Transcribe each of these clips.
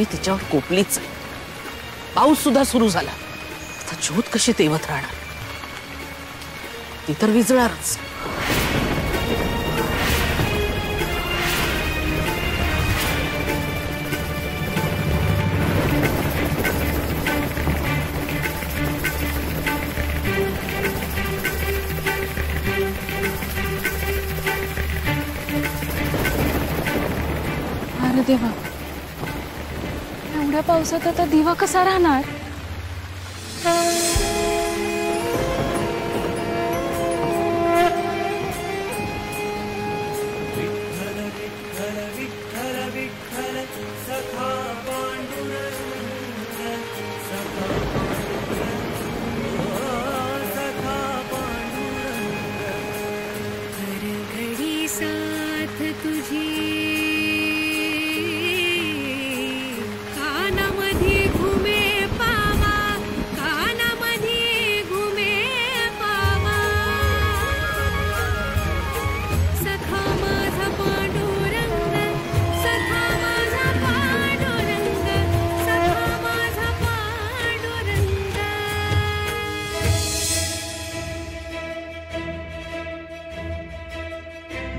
देवी तिच्यावर कोपलीच आहे. पाऊस सुद्धा सुरू झाला. आता ज्योत कशी तेवत राहणार? ती तर विजणारच. अरे देवा, एवढ्या पावसात आता दिवा कसा राहणार?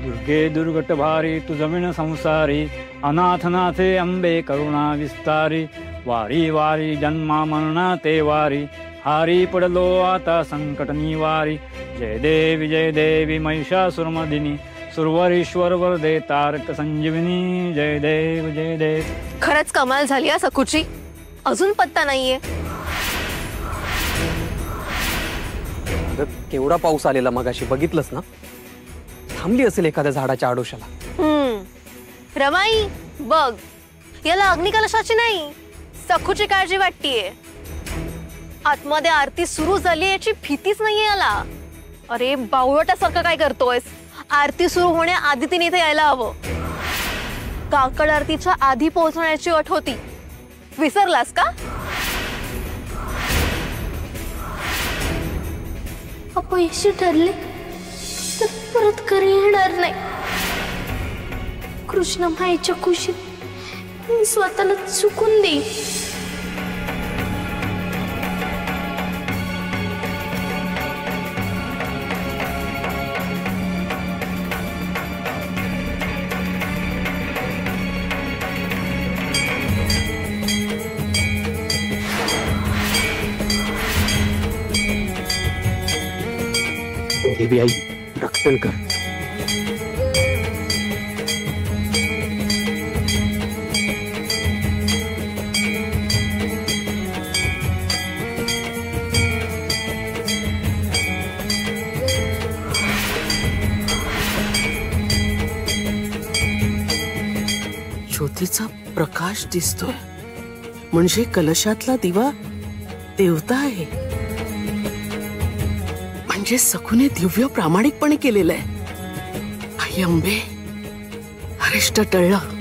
दुर्गे दुर्गट भारी तू जमीन संसारी, अनाथनाथे अंबे करुणा विस्तारी. वारी वारी जन्मा मरणा ते वारी, हारी पडलो आता संकट निवारी. जय देवी महिषासुरमर्दिनी, सुरवरीश्वर वरदे तारक संजीवनी. जय देव. खरंच कमाल झाली हा सखूची. अजून पत्ता नाहीये. केवढा पाऊस आलेला मगाशी बघितलंस ना? थांबली असेल एखाद्या झाडाच्या आडोशाला. रमाई बघ, याला अग्निकलशाची नाही सखूची काळजी वाटतीये. आतमध्ये आरती सुरू झाली याची भीतीच नाहीये याला. अरे बावळटासारखं काय करतोयस? आरती सुरू होण्याआधी तिने इथे यायला हवं. काकड आरतीच्या आधी पोहोचण्याची अट होती, विसरलास का? अपयशी ठरले तर परत घरी येणार नाही. कृष्ण माईच्या कुशीत मी स्वतःला चुकून देईन. देवी आई रक्षण कर. ज्योतीचा प्रकाश दिसतोय म्हणजे कलशातला दिवा देवता आहे. म्हणजे सखूने दिव्य प्रामाणिकपणे केलेलं आहे. आई अंबे, अरिष्ट टळलं.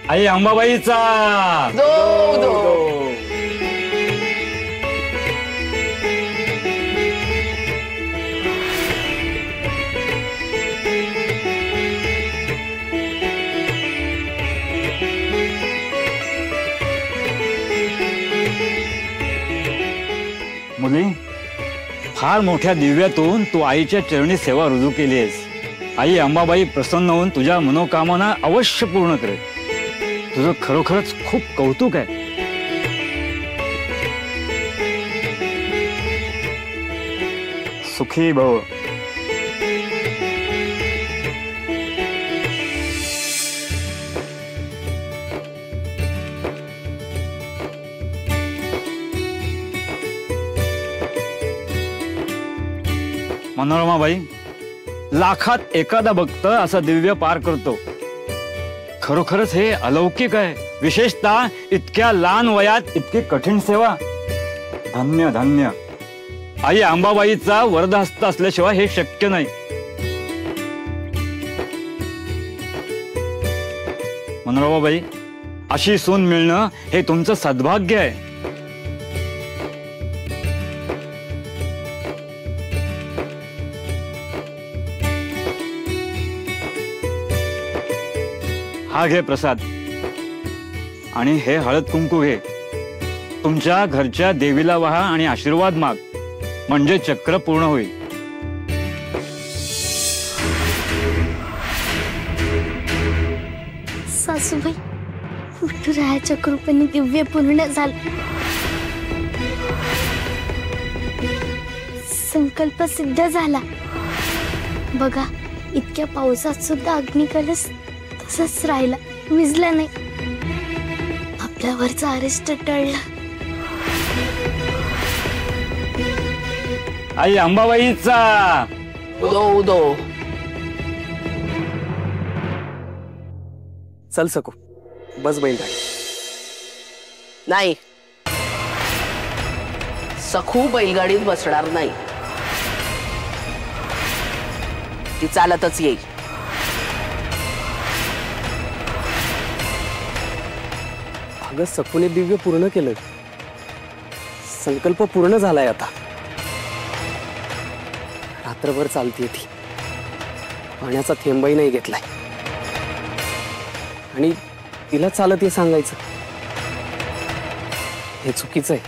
आई अंबाबाईचा दो दो. मुली, फार मोठ्या दिव्यातून तू आईच्या चरणी सेवा रुजू केली आहेस. आई अंबाबाई प्रसन्न होऊन तुझ्या मनोकामना अवश्य पूर्ण करेल. तुझं खरोखरच खूप कौतुक आहे. सुखी भव. मनोरमाबाई, लाखात एखादा भक्त असा दिव्य पार करतो. खरोखरच हे अलौकिक आहे. विशेषतः इतक्या लहान वयात इतकी कठीण सेवा. धन्य धन्य. आई अंबाबाईचा वरदहस्त असल्याशिवाय हे शक्य नाही. मनोरमाबाई, अशी सून मिळणं हे तुमचं सद्भाग्य आहे. हा घे प्रसाद आणि हे हळद कुंकू घे. तुमच्या घरच्या देवीला वाहा आणि आशीर्वाद माग, म्हणजे चक्र पूर्ण होईल. सासूबाई, विठुरायाच्या कृपेने दिव्य पूर्ण झालं. संकल्प सिद्ध झाला. बघा, इतक्या पावसात सुद्धा अग्निकलश तसंच राहिला, विझला नाही. आपल्यावरचा अरेस्ट टळला. आई अंबाबाईचा उदो उदो. चल सकू, बस बैलगाडी. नाही, सखू बैलगाडीत बसणार नाही. ती चालतच येईल. अगं, सकूने दिव्य पूर्ण केलं. संकल्प पूर्ण झालाय आता. रात्रभर चालतीये ती. पाण्याचा थेंबही नाही घेतलाय. आणि तिला चालत हे सांगायचं हे चुकीचं आहे.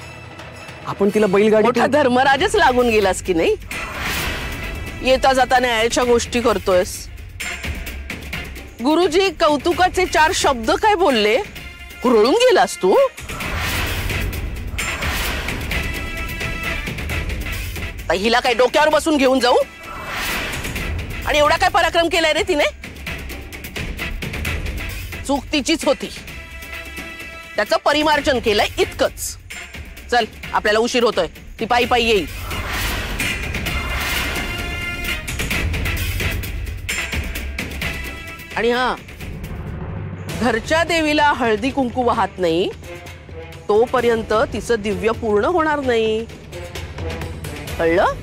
आपण तिला बैलगाडी. मोठा धर्मराजच लागून गेलास की नाही. येता जाता न्यायाच्या गोष्टी करतोयस. गुरुजी कौतुकाचे 4 शब्द काय बोलले, कुरळून गेलास तू. हिला काय डोक्यावर बसून घेऊन जाऊ. आणि एवढा काय पराक्रम केलाय रे तिने. चूक तिचीच होती, त्याचं परिमार्जन केलंय इतकंच. चल, आपल्याला उशीर होतोय. ती पायी पायी येईल. आणि हा, घरच्या देवीला हळदी कुंकू वाहत नाही तोपर्यंत तिचं दिव्य पूर्ण होणार नाही. कळलं?